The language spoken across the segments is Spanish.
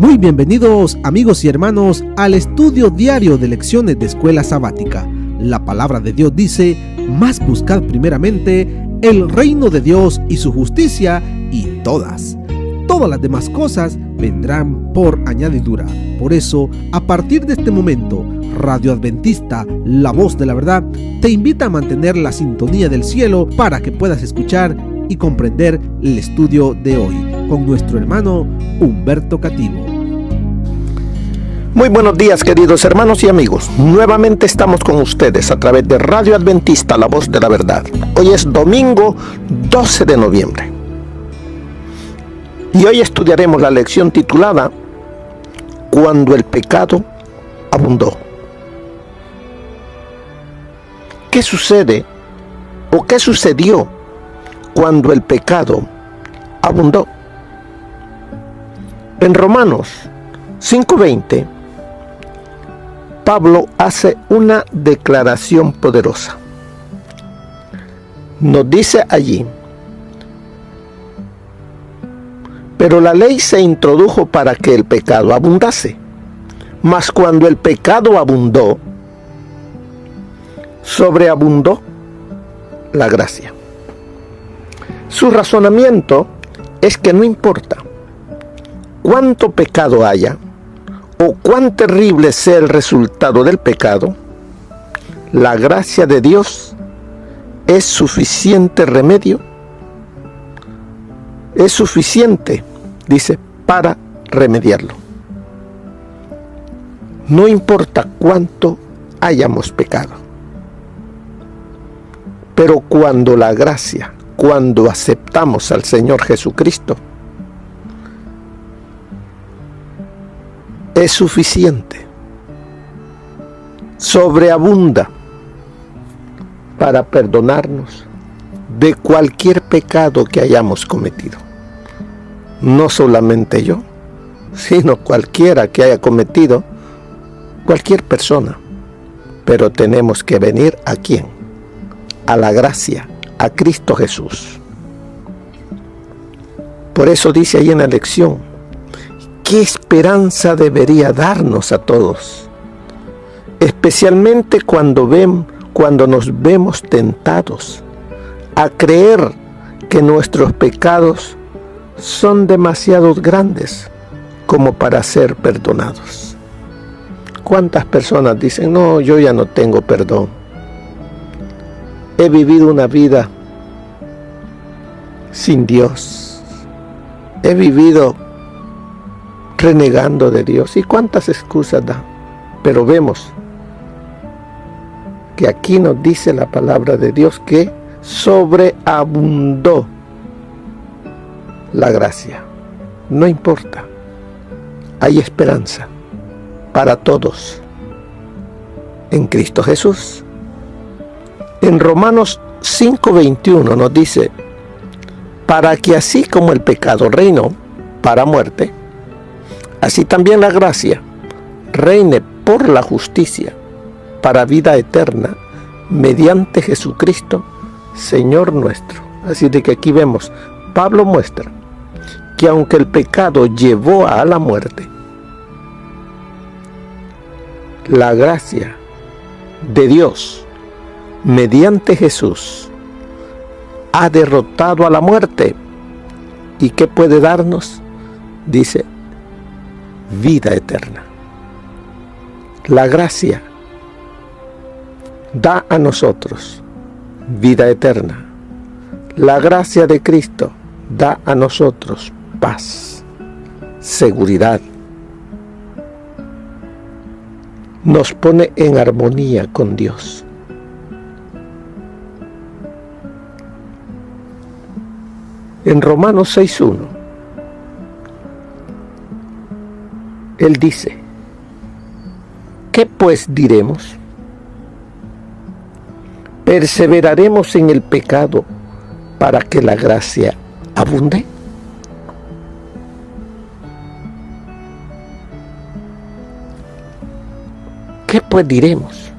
Muy bienvenidos amigos y hermanos al estudio diario de lecciones de Escuela Sabática. La palabra de Dios dice: mas buscad primeramente el reino de Dios y su justicia, y todas las demás cosas vendrán por añadidura. Por eso, a partir de este momento, Radio Adventista, la voz de la verdad, te invita a mantener la sintonía del cielo para que puedas escuchar y comprender el estudio de hoy con nuestro hermano Humberto Cativo. Muy buenos días, queridos hermanos y amigos. Nuevamente estamos con ustedes a través de Radio Adventista, la voz de la verdad. Hoy es domingo 12 de noviembre. Y hoy estudiaremos la lección titulada Cuando el pecado abundó. ¿Qué sucede o qué sucedió cuando el pecado abundó? En Romanos 5:20, Pablo hace una declaración poderosa. Nos dice allí: pero la ley se introdujo para que el pecado abundase. Mas cuando el pecado abundó, sobreabundó la gracia. Su razonamiento es que no importa cuánto pecado haya o cuán terrible sea el resultado del pecado, la gracia de Dios es suficiente remedio, es suficiente, dice, para remediarlo. No importa cuánto hayamos pecado, pero cuando la gracia, cuando aceptamos al Señor Jesucristo, es suficiente, sobreabunda para perdonarnos de cualquier pecado que hayamos cometido. No solamente yo, sino cualquiera que haya cometido, cualquier persona. Pero tenemos que venir ¿a quién? A la gracia, a Cristo Jesús. Por eso dice ahí en la lección: ¿qué esperanza debería darnos a todos? Especialmente cuando nos vemos tentados a creer que nuestros pecados son demasiado grandes como para ser perdonados. ¿Cuántas personas dicen: no, yo ya no tengo perdón? He vivido una vida sin Dios. He vivido renegando de Dios. ¿Y cuántas excusas da? Pero vemos que aquí nos dice la palabra de Dios que sobreabundó la gracia. No importa, hay esperanza para todos en Cristo Jesús. En Romanos 5:21 nos dice: para que así como el pecado reinó para muerte, así también la gracia reine por la justicia para vida eterna mediante Jesucristo, Señor nuestro. Así de que aquí vemos, Pablo muestra que aunque el pecado llevó a la muerte, la gracia de Dios mediante Jesús ha derrotado a la muerte. ¿Y qué puede darnos? Dice: vida eterna. La gracia da a nosotros vida eterna. La gracia de Cristo da a nosotros paz, seguridad. Nos pone en armonía con Dios. En Romanos 6:1, él dice: ¿qué pues diremos? ¿Perseveraremos en el pecado para que la gracia abunde? ¿Qué pues diremos?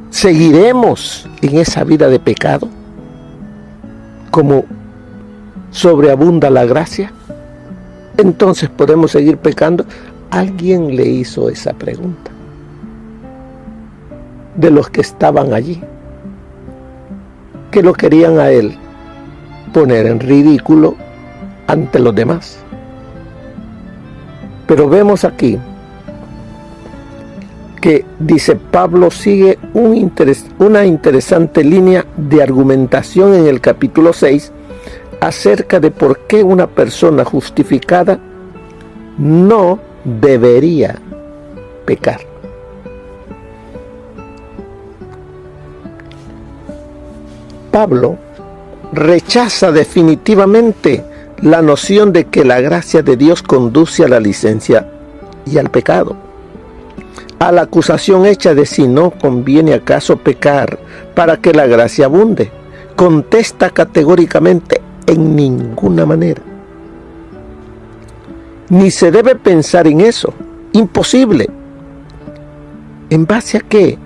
¿Seguiremos en esa vida de pecado como sobreabunda la gracia? entonces podemos seguir pecando. Alguien le hizo esa pregunta de los que estaban allí, que lo querían a él poner en ridículo ante los demás. Pero vemos aquí que, dice Pablo, sigue una interesante línea de argumentación en el capítulo 6 acerca de por qué una persona justificada no debería pecar. Pablo rechaza definitivamente la noción de que la gracia de Dios conduce a la licencia y al pecado. A la acusación hecha de si no conviene acaso pecar para que la gracia abunde, contesta categóricamente: en ninguna manera. Ni se debe pensar en eso. Imposible. ¿En base a qué?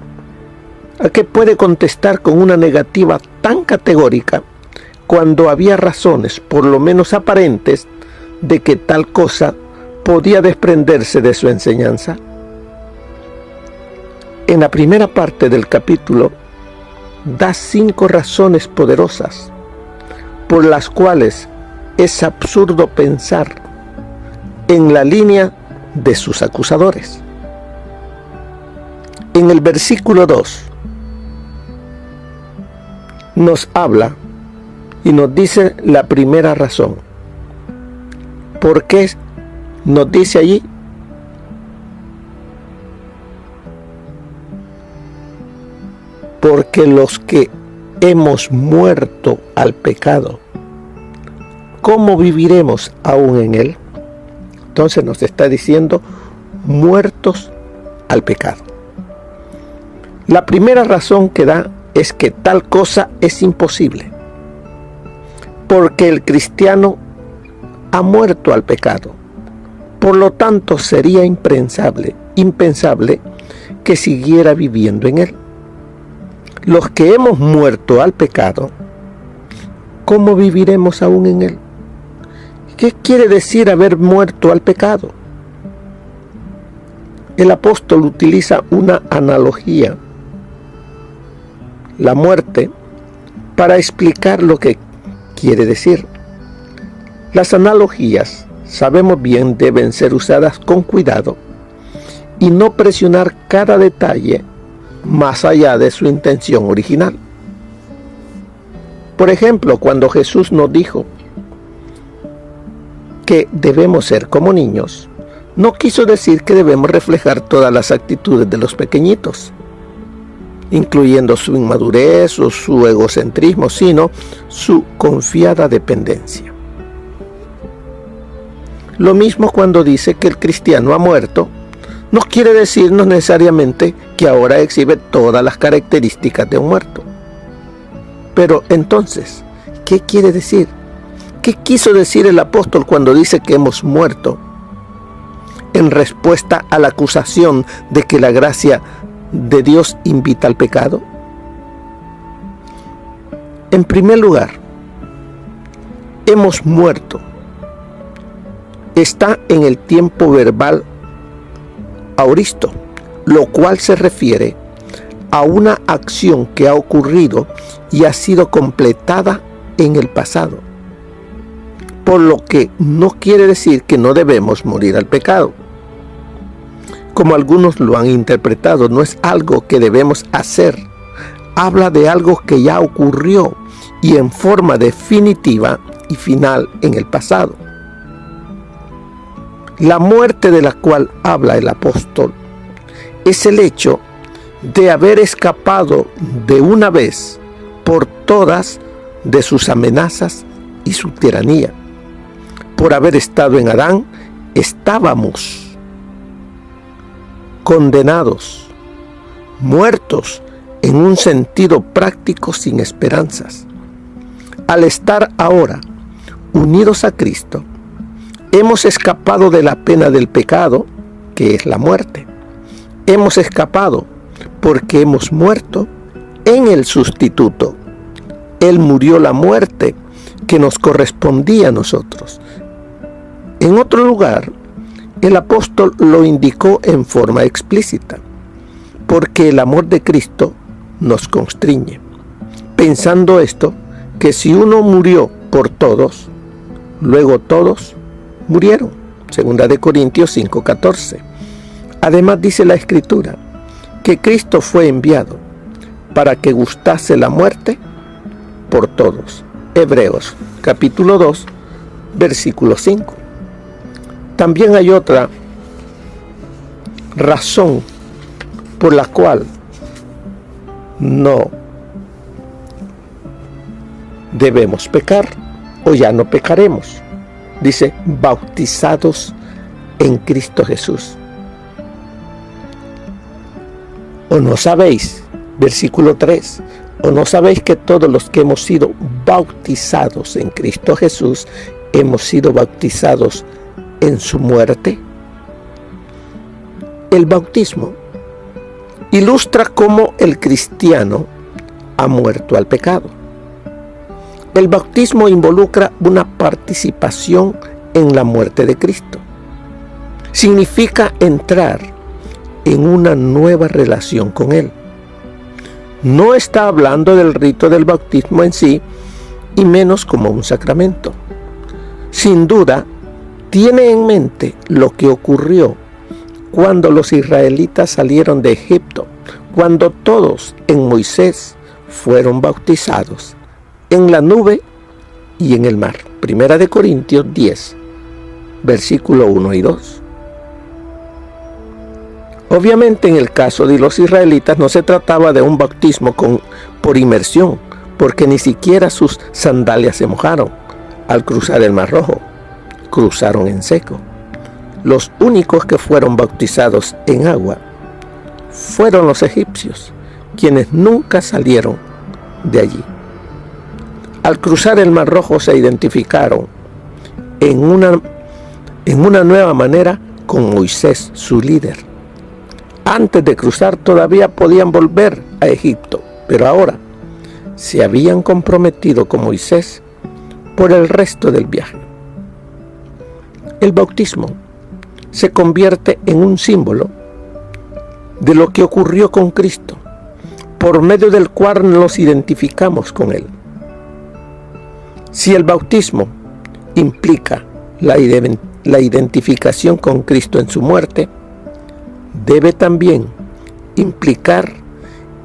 ¿A qué puede contestar con una negativa tan categórica cuando había razones, por lo menos aparentes, de que tal cosa podía desprenderse de su enseñanza? En la primera parte del capítulo da 5 razones poderosas por las cuales es absurdo pensar en la línea de sus acusadores. En el versículo 2 nos habla y nos dice la primera razón. ¿Por qué nos dice allí? Porque los que hemos muerto al pecado, ¿cómo viviremos aún en él? Entonces nos está diciendo muertos al pecado. La primera razón que da es que tal cosa es imposible, porque el cristiano ha muerto al pecado. Por lo tanto, sería impensable que siguiera viviendo en él. Los que hemos muerto al pecado, ¿cómo viviremos aún en él? ¿Qué quiere decir haber muerto al pecado? El apóstol utiliza una analogía, la muerte, para explicar lo que quiere decir. Las analogías, sabemos bien, deben ser usadas con cuidado y no presionar cada detalle más allá de su intención original. Por ejemplo, cuando Jesús nos dijo que debemos ser como niños, no quiso decir que debemos reflejar todas las actitudes de los pequeñitos, incluyendo su inmadurez o su egocentrismo, sino su confiada dependencia. Lo mismo cuando dice que el cristiano ha muerto, no quiere decirnos necesariamente que ahora exhibe todas las características de un muerto. Pero entonces, ¿qué quiere decir? ¿Qué quiso decir el apóstol cuando dice que hemos muerto? En respuesta a la acusación de que la gracia de Dios invita al pecado. En primer lugar, hemos muerto. Está en el tiempo verbal aoristo, lo cual se refiere a una acción que ha ocurrido y ha sido completada en el pasado, por lo que no quiere decir que no debemos morir al pecado. Como algunos lo han interpretado, no es algo que debemos hacer, habla de algo que ya ocurrió y en forma definitiva y final en el pasado. La muerte de la cual habla el apóstol es el hecho de haber escapado de una vez por todas de sus amenazas y su tiranía. Por haber estado en Adán, estábamos condenados, muertos en un sentido práctico sin esperanzas. Al estar ahora unidos a Cristo, hemos escapado de la pena del pecado, que es la muerte. Hemos escapado porque hemos muerto en el sustituto. Él murió la muerte que nos correspondía a nosotros. En otro lugar, el apóstol lo indicó en forma explícita, porque el amor de Cristo nos constriñe, pensando esto, que si uno murió por todos, luego todos murieron. 2 Corintios 5:14. Además dice la Escritura que Cristo fue enviado para que gustase la muerte por todos. Hebreos capítulo 2, versículo 5. También hay otra razón por la cual no debemos pecar, o ya no pecaremos. Dice, bautizados en Cristo Jesús. ¿O no sabéis, versículo 3, o no sabéis que todos los que hemos sido bautizados en Cristo Jesús, hemos sido bautizados en su muerte? El bautismo ilustra cómo el cristiano ha muerto al pecado. El bautismo involucra una participación en la muerte de Cristo. Significa entrar en una nueva relación con Él. No está hablando del rito del bautismo en sí, y menos como un sacramento. Sin duda, tiene en mente lo que ocurrió cuando los israelitas salieron de Egipto, cuando todos en Moisés fueron bautizados en la nube y en el mar. 1 Corintios 10, versículo 1 y 2. Obviamente en el caso de los israelitas no se trataba de un bautismo por inmersión, porque ni siquiera sus sandalias se mojaron al cruzar el Mar Rojo. Cruzaron en seco. Los únicos que fueron bautizados en agua fueron los egipcios, quienes nunca salieron de allí. Al cruzar el Mar Rojo se identificaron en una nueva manera con Moisés, su líder. Antes de cruzar todavía podían volver a Egipto, pero ahora se habían comprometido con Moisés por el resto del viaje. El bautismo se convierte en un símbolo de lo que ocurrió con Cristo, por medio del cual nos identificamos con Él. Si el bautismo implica la identificación con Cristo en su muerte, debe también implicar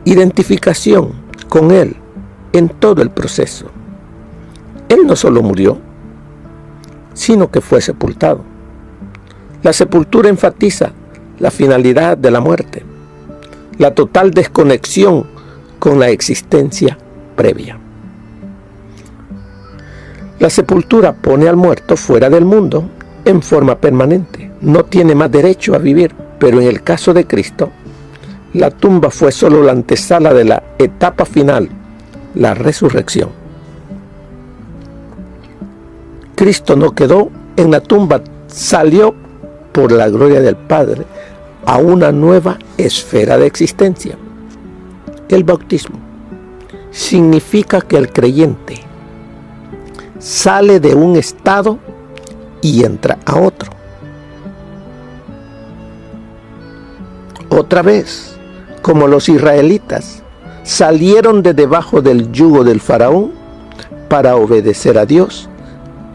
identificación con Él en todo el proceso. Él no solo murió, sino que fue sepultado. La sepultura enfatiza la finalidad de la muerte, la total desconexión con la existencia previa. La sepultura pone al muerto fuera del mundo en forma permanente. No tiene más derecho a vivir, pero en el caso de Cristo, la tumba fue solo la antesala de la etapa final, la resurrección. Cristo no quedó en la tumba, salió por la gloria del Padre a una nueva esfera de existencia. El bautismo significa que el creyente sale de un estado y entra a otro. Otra vez, como los israelitas salieron de debajo del yugo del faraón para obedecer a Dios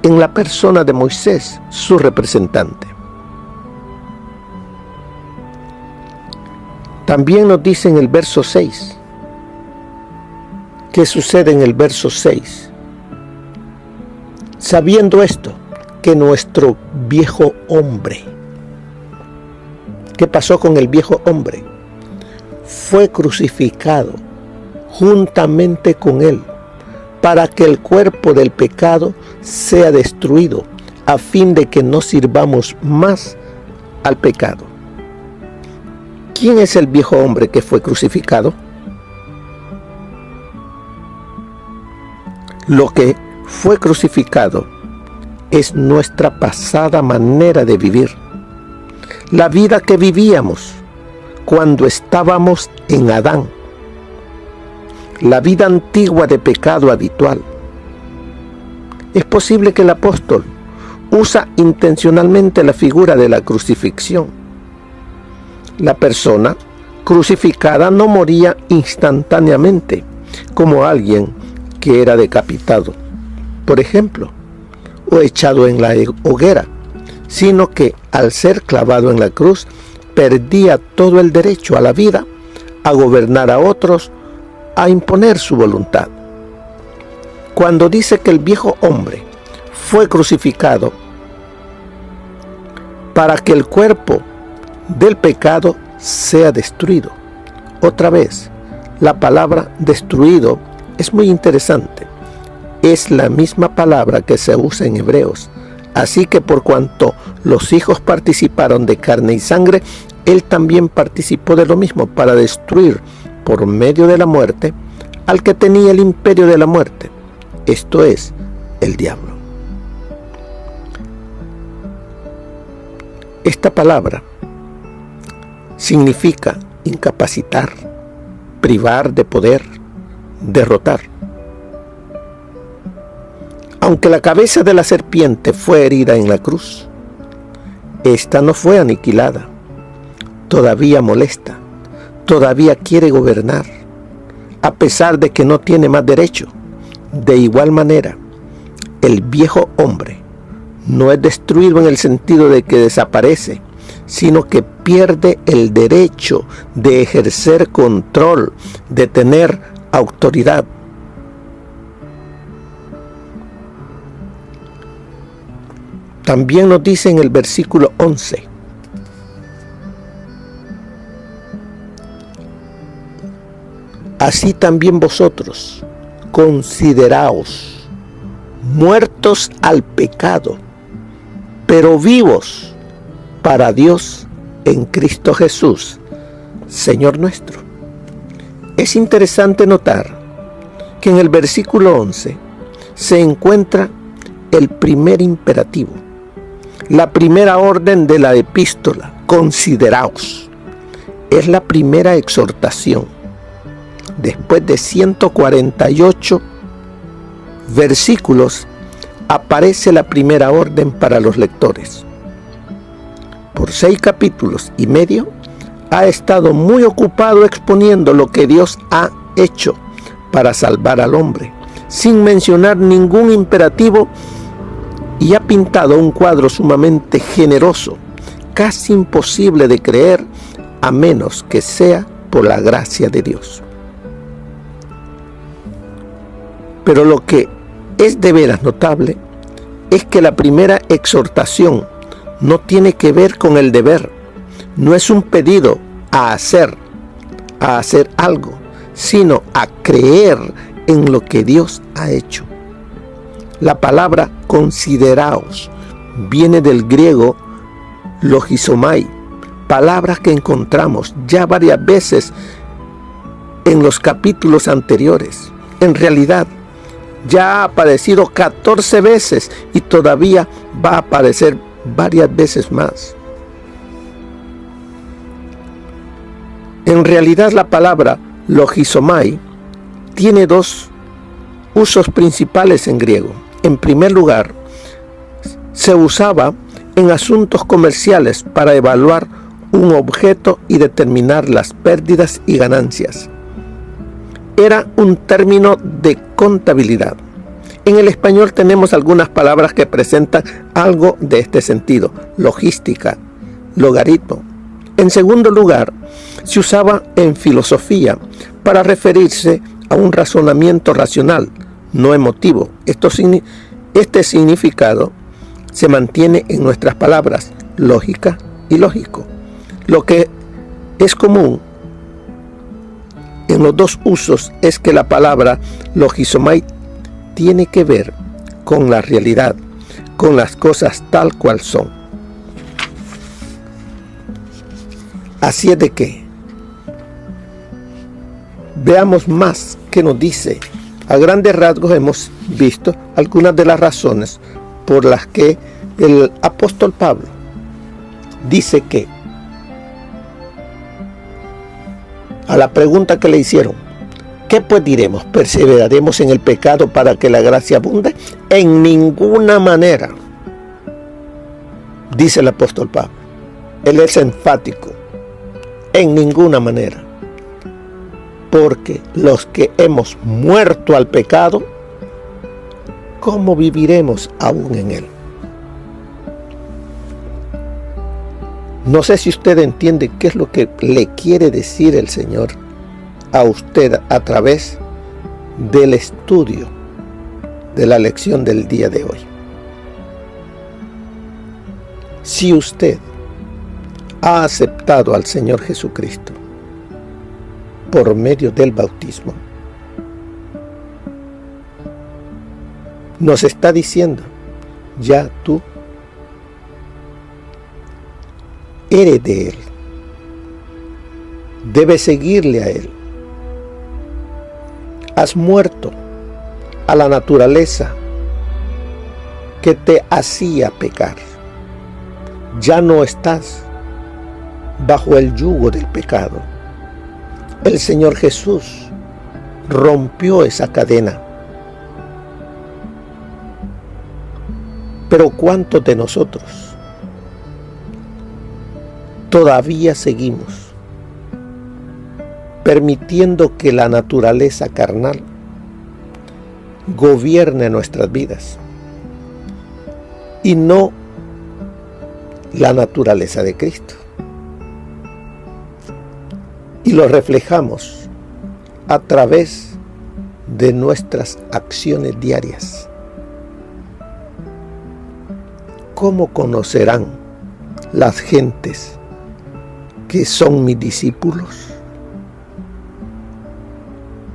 en la persona de Moisés, su representante. También nos dice en el verso 6, ¿qué sucede en el verso 6? Sabiendo esto, que nuestro viejo hombre, ¿qué pasó con el viejo hombre? Fue crucificado juntamente con él, para que el cuerpo del pecado sea destruido, a fin de que no sirvamos más al pecado. ¿Quién es el viejo hombre que fue crucificado? Lo que fue crucificado es nuestra pasada manera de vivir, la vida que vivíamos cuando estábamos en Adán, la vida antigua de pecado habitual. Es posible que el apóstol usa intencionalmente la figura de la crucifixión. La persona crucificada no moría instantáneamente, como alguien que era decapitado, por ejemplo, o echado en la hoguera, sino que al ser clavado en la cruz, perdía todo el derecho a la vida, a gobernar a otros, a imponer su voluntad. Cuando dice que el viejo hombre fue crucificado para que el cuerpo del pecado sea destruido. Otra vez, la palabra destruido es muy interesante. Es la misma palabra que se usa en Hebreos. Así que por cuanto los hijos participaron de carne y sangre, él también participó de lo mismo para destruir por medio de la muerte al que tenía el imperio de la muerte, esto es, el diablo. Esta palabra significa incapacitar, privar de poder, derrotar. Aunque la cabeza de la serpiente fue herida en la cruz, esta no fue aniquilada. Todavía molesta, todavía quiere gobernar, a pesar de que no tiene más derecho. De igual manera, el viejo hombre no es destruido en el sentido de que desaparece, sino que pierde el derecho de ejercer control, de tener autoridad. También nos dice en el versículo 11: así también vosotros, consideraos muertos al pecado, pero vivos para Dios en Cristo Jesús, Señor nuestro. Es interesante notar que en el versículo 11 se encuentra el primer imperativo, la primera orden de la epístola, consideraos. Es la primera exhortación. Después de 148 versículos, aparece la primera orden para los lectores. Por 6 capítulos y medio, ha estado muy ocupado exponiendo lo que Dios ha hecho para salvar al hombre, sin mencionar ningún imperativo, y ha pintado un cuadro sumamente generoso, casi imposible de creer, a menos que sea por la gracia de Dios. Pero lo que es de veras notable es que la primera exhortación no tiene que ver con el deber, no es un pedido a hacer algo, sino a creer en lo que Dios ha hecho. La palabra consideraos viene del griego logizomai, palabra que encontramos ya varias veces en los capítulos anteriores. En realidad, ya ha aparecido 14 veces y todavía va a aparecer varias veces más. En realidad, la palabra logizomai tiene dos usos principales en griego. En primer lugar, se usaba en asuntos comerciales para evaluar un objeto y determinar las pérdidas y ganancias. Era un término de contabilidad. En el español tenemos algunas palabras que presentan algo de este sentido: logística, logaritmo. En segundo lugar, se usaba en filosofía para referirse a un razonamiento racional, no emotivo. Este significado se mantiene en nuestras palabras lógica y lógico. Lo que es común en los dos usos es que la palabra logizomai tiene que ver con la realidad, con las cosas tal cual son. Así es de que veamos más que nos dice. A grandes rasgos hemos visto algunas de las razones por las que el apóstol Pablo dice que a la pregunta que le hicieron, ¿qué pues diremos? ¿Perseveraremos en el pecado para que la gracia abunde? En ninguna manera. dice el apóstol Pablo. Él es enfático. En ninguna manera. Porque los que hemos muerto al pecado, ¿cómo viviremos aún en él? No sé si usted entiende qué es lo que le quiere decir el Señor a usted a través del estudio de la lección del día de hoy. Si usted ha aceptado al Señor Jesucristo por medio del bautismo, nos está diciendo, ya tú eres de Él, debes seguirle a Él. Has muerto a la naturaleza que te hacía pecar. Ya no estás bajo el yugo del pecado. El Señor Jesús rompió esa cadena. Pero ¿cuántos de nosotros todavía seguimos permitiendo que la naturaleza carnal gobierne nuestras vidas y no la naturaleza de Cristo? Y lo reflejamos a través de nuestras acciones diarias. ¿Cómo conocerán las gentes que son mis discípulos?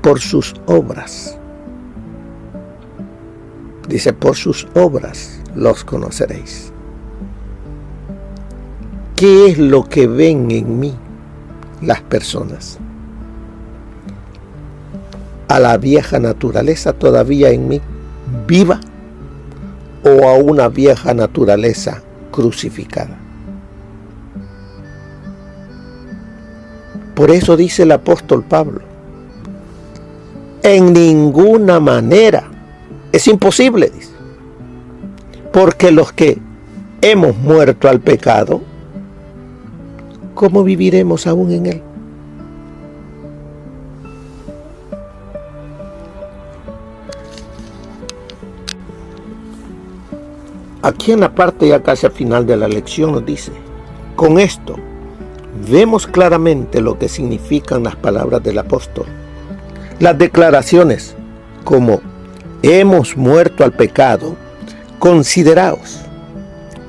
Por sus obras. Dice, por sus obras los conoceréis. ¿Qué es lo que ven en mí las personas? ¿A la vieja naturaleza todavía en mí viva o a una vieja naturaleza crucificada? Por eso dice el apóstol Pablo, en ninguna manera, es imposible, dice, porque los que hemos muerto al pecado, ¿cómo viviremos aún en él? Aquí en la parte ya casi al final de la lección nos dice, con esto vemos claramente lo que significan las palabras del apóstol. Las declaraciones como hemos muerto al pecado, consideraos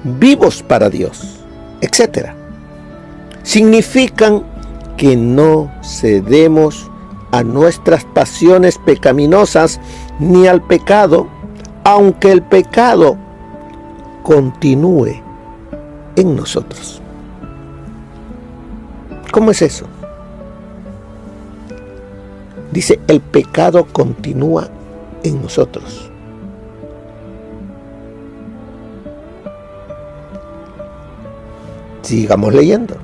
vivos para Dios, etc. significan que no cedemos a nuestras pasiones pecaminosas ni al pecado, aunque el pecado continúe en nosotros. ¿Cómo es eso? Dice, el pecado continúa en nosotros. Sigamos leyendo.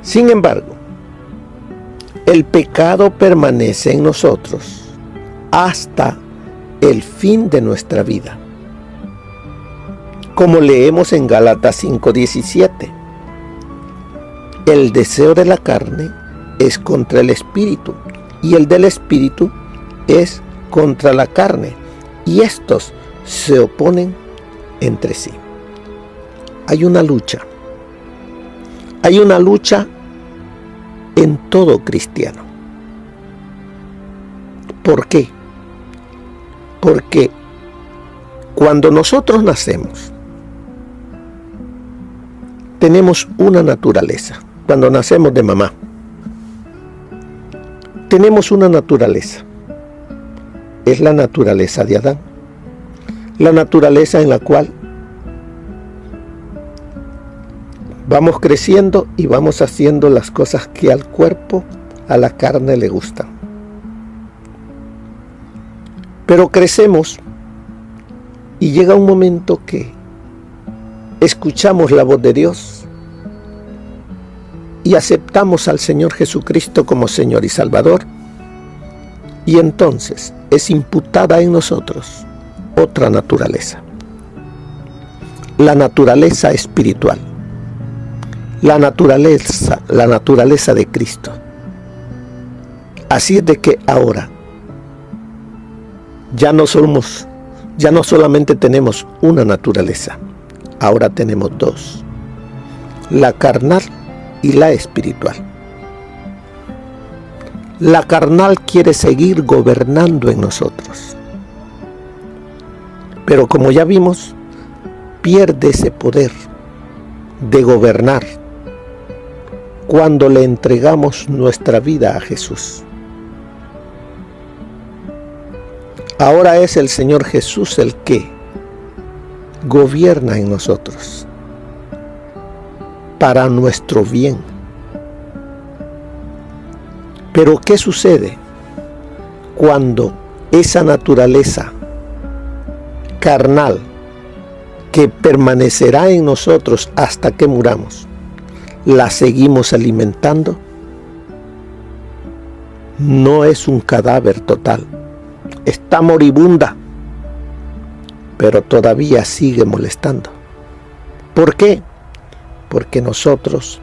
Sin embargo, el pecado permanece en nosotros hasta el fin de nuestra vida. Como leemos en Gálatas 5:17, el deseo de la carne es contra el espíritu y el del espíritu es contra la carne, y estos se oponen entre sí. Hay una lucha. Hay una lucha en todo cristiano. ¿Por qué? Porque cuando nosotros nacemos, tenemos una naturaleza. Cuando nacemos de mamá, tenemos una naturaleza. Es la naturaleza de Adán. La naturaleza en la cual vamos creciendo y vamos haciendo las cosas que al cuerpo, a la carne le gustan. Pero crecemos y llega un momento que escuchamos la voz de Dios y aceptamos al Señor Jesucristo como Señor y Salvador, y entonces es imputada en nosotros otra naturaleza. la naturaleza espiritual, la naturaleza de Cristo. Así es de que ahora ya no solamente tenemos una naturaleza, ahora tenemos dos, la carnal y la espiritual. La carnal quiere seguir gobernando en nosotros, pero como ya vimos, pierde ese poder de gobernar cuando le entregamos nuestra vida a Jesús. Ahora es el Señor Jesús el que gobierna en nosotros para nuestro bien. Pero ¿qué sucede cuando esa naturaleza carnal que permanecerá en nosotros hasta que muramos, la seguimos alimentando? No es un cadáver total, está moribunda, pero todavía sigue molestando. ¿Por qué? Porque nosotros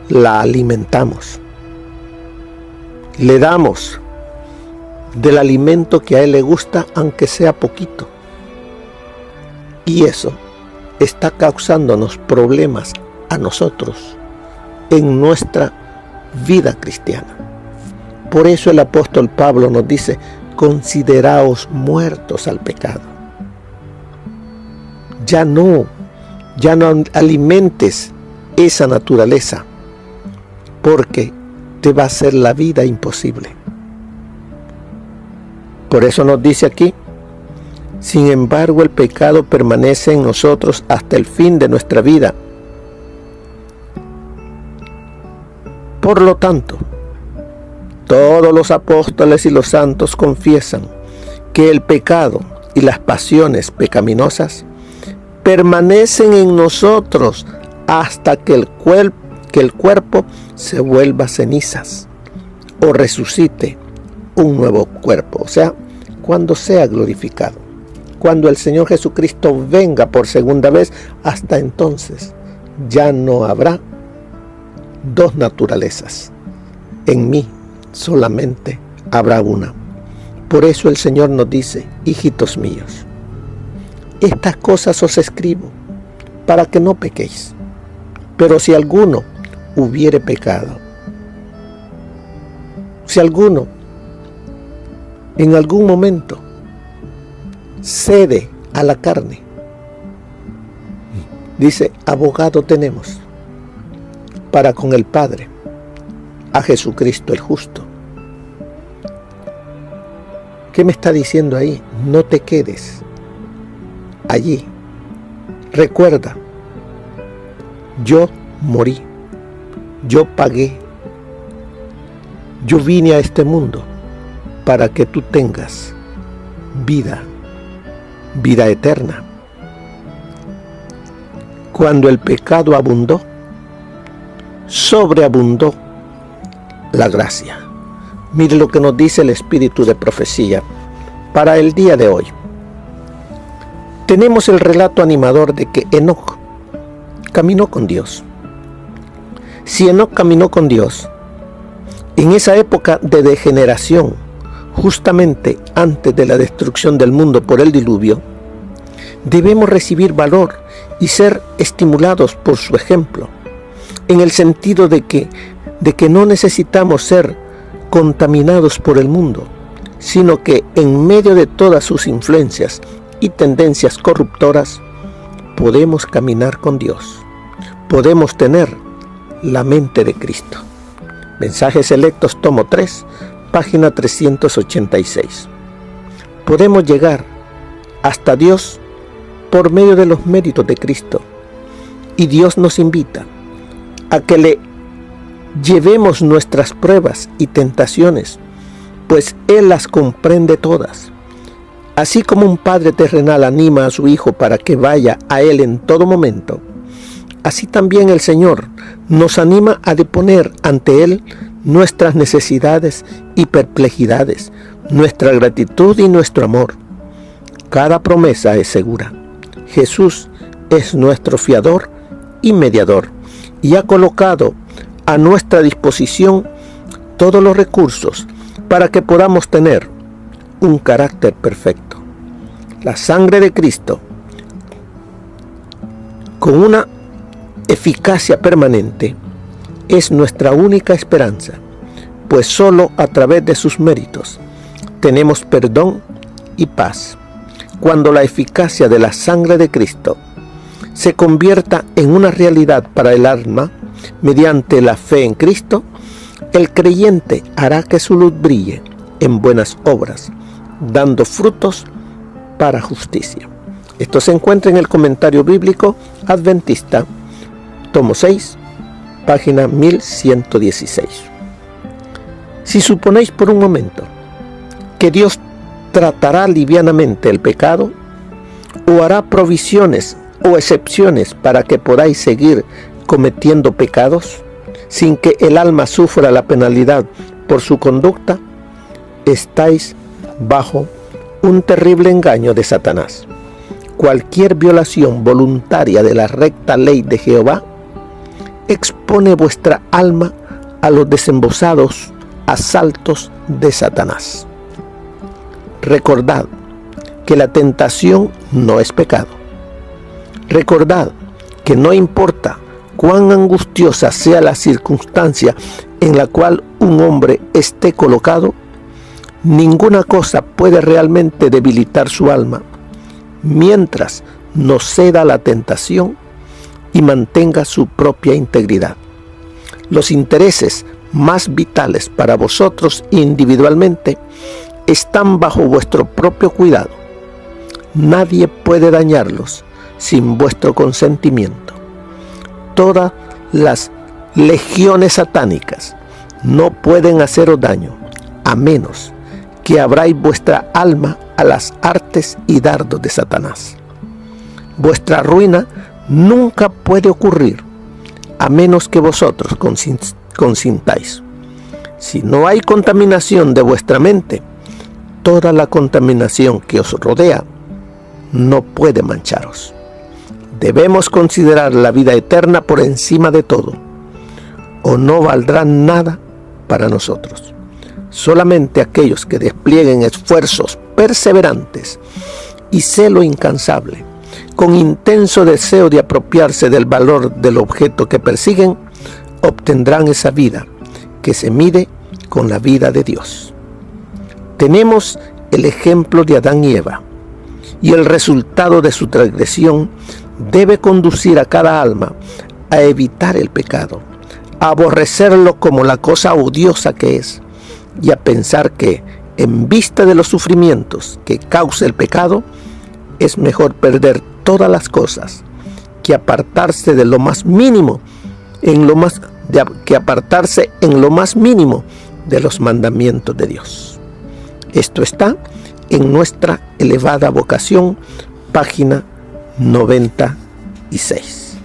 la alimentamos. Le damos del alimento que a él le gusta, aunque sea poquito. Y eso está causándonos problemas a nosotros en nuestra vida cristiana. Por eso el apóstol Pablo nos dice: consideraos muertos al pecado. Ya no alimentes esa naturaleza, porque te va a hacer la vida imposible. Por eso nos dice aquí: sin embargo, el pecado permanece en nosotros hasta el fin de nuestra vida. Por lo tanto, todos los apóstoles y los santos confiesan que el pecado y las pasiones pecaminosas permanecen en nosotros hasta que el cuerpo se vuelva cenizas o resucite un nuevo cuerpo, o sea, cuando sea glorificado, cuando el Señor Jesucristo venga por segunda vez. Hasta entonces ya no habrá dos naturalezas, en mí solamente habrá una. Por eso el Señor nos dice: hijitos míos, estas cosas os escribo para que no pequéis. Pero si alguno hubiere pecado, si alguno en algún momento cede a la carne, dice: abogado tenemos para con el Padre, a Jesucristo el justo. ¿Qué me está diciendo ahí? No te quedes allí. Recuerda, yo morí, yo pagué, yo vine a este mundo para que tú tengas vida eterna. Cuando el pecado abundó, sobreabundó la gracia. Mire lo que nos dice el espíritu de profecía para el día de hoy. Tenemos el relato animador de que Enoc caminó con Dios. Si Enoc caminó con Dios en esa época de degeneración, justamente antes de la destrucción del mundo por el diluvio, debemos recibir valor y ser estimulados por su ejemplo, en el sentido de que no necesitamos ser contaminados por el mundo, sino que en medio de todas sus influencias y tendencias corruptoras, podemos caminar con Dios, podemos tener la mente de Cristo. Mensajes Selectos, tomo 3, página 386. Podemos llegar hasta Dios por medio de los méritos de Cristo, y Dios nos invita a que le llevemos nuestras pruebas y tentaciones, pues Él las comprende todas. Así como un padre terrenal anima a su hijo para que vaya a Él en todo momento, así también el Señor nos anima a deponer ante Él nuestras necesidades y perplejidades, nuestra gratitud y nuestro amor. Cada promesa es segura. Jesús es nuestro fiador y mediador, y ha colocado a nuestra disposición todos los recursos para que podamos tener un carácter perfecto. La sangre de Cristo, con una eficacia permanente, es nuestra única esperanza, pues solo a través de sus méritos tenemos perdón y paz. Cuando la eficacia de la sangre de Cristo se convierta en una realidad para el alma mediante la fe en Cristo, el creyente hará que su luz brille en buenas obras, dando frutos para justicia. Esto se encuentra en el Comentario Bíblico Adventista, tomo 6, página 1116. Si suponéis por un momento que Dios tratará livianamente el pecado, o hará provisiones o excepciones para que podáis seguir cometiendo pecados, sin que el alma sufra la penalidad por su conducta, estáis bajo un terrible engaño de Satanás. Cualquier violación voluntaria de la recta ley de Jehová expone vuestra alma a los desembosados asaltos de Satanás. Recordad que la tentación no es pecado. Recordad que no importa cuán angustiosa sea la circunstancia en la cual un hombre esté colocado, ninguna cosa puede realmente debilitar su alma mientras no ceda a la tentación y mantenga su propia integridad. Los intereses más vitales para vosotros individualmente están bajo vuestro propio cuidado. Nadie puede dañarlos sin vuestro consentimiento. Todas las legiones satánicas no pueden haceros daño, a menos que abráis vuestra alma a las artes y dardos de Satanás. Vuestra ruina nunca puede ocurrir, a menos que vosotros consintáis. Si no hay contaminación de vuestra mente, toda la contaminación que os rodea no puede mancharos. Debemos considerar la vida eterna por encima de todo, o no valdrá nada para nosotros. Solamente aquellos que desplieguen esfuerzos perseverantes y celo incansable, con intenso deseo de apropiarse del valor del objeto que persiguen, obtendrán esa vida que se mide con la vida de Dios. Tenemos el ejemplo de Adán y Eva, y el resultado de su transgresión debe conducir a cada alma a evitar el pecado, a aborrecerlo como la cosa odiosa que es, y a pensar que, en vista de los sufrimientos que causa el pecado, es mejor perder todas las cosas que apartarse de lo más mínimo, apartarse en lo más mínimo de los mandamientos de Dios. Esto está en nuestra elevada vocación, página 96.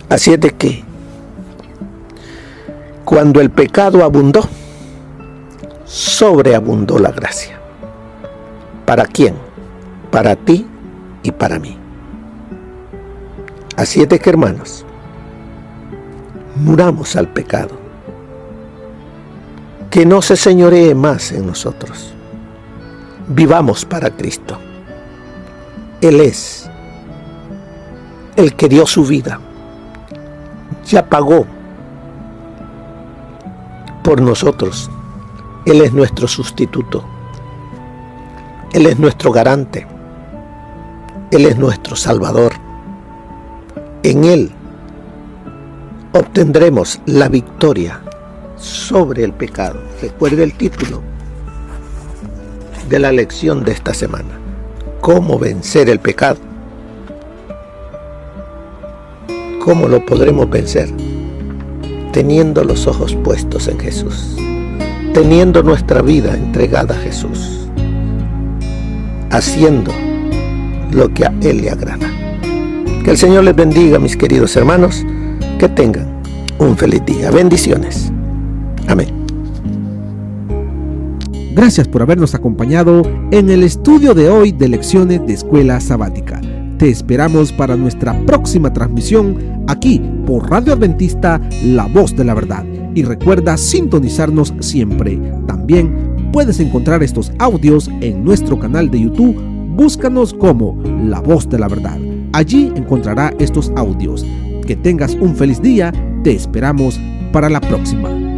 Así es de que, cuando el pecado abundó, sobreabundó la gracia. ¿Para quién? Para ti y para mí. Así es de que, hermanos, muramos al pecado, que no se señoree más en nosotros. Vivamos para Cristo. Él es el que dio su vida, ya pagó por nosotros. Él es nuestro sustituto, Él es nuestro garante, Él es nuestro Salvador. En Él obtendremos la victoria sobre el pecado. Recuerde el título de la lección de esta semana: ¿Cómo vencer el pecado? ¿Cómo lo podremos vencer? Teniendo los ojos puestos en Jesús, teniendo nuestra vida entregada a Jesús, haciendo lo que a Él le agrada. Que el Señor les bendiga, mis queridos hermanos, que tengan un feliz día. Bendiciones. Amén. Gracias por habernos acompañado en el estudio de hoy de Lecciones de Escuela Sabática. Te esperamos para nuestra próxima transmisión aquí por Radio Adventista, La Voz de la Verdad. Y recuerda sintonizarnos siempre. También puedes encontrar estos audios en nuestro canal de YouTube. Búscanos como La Voz de la Verdad. Allí encontrará estos audios. Que tengas un feliz día. Te esperamos para la próxima.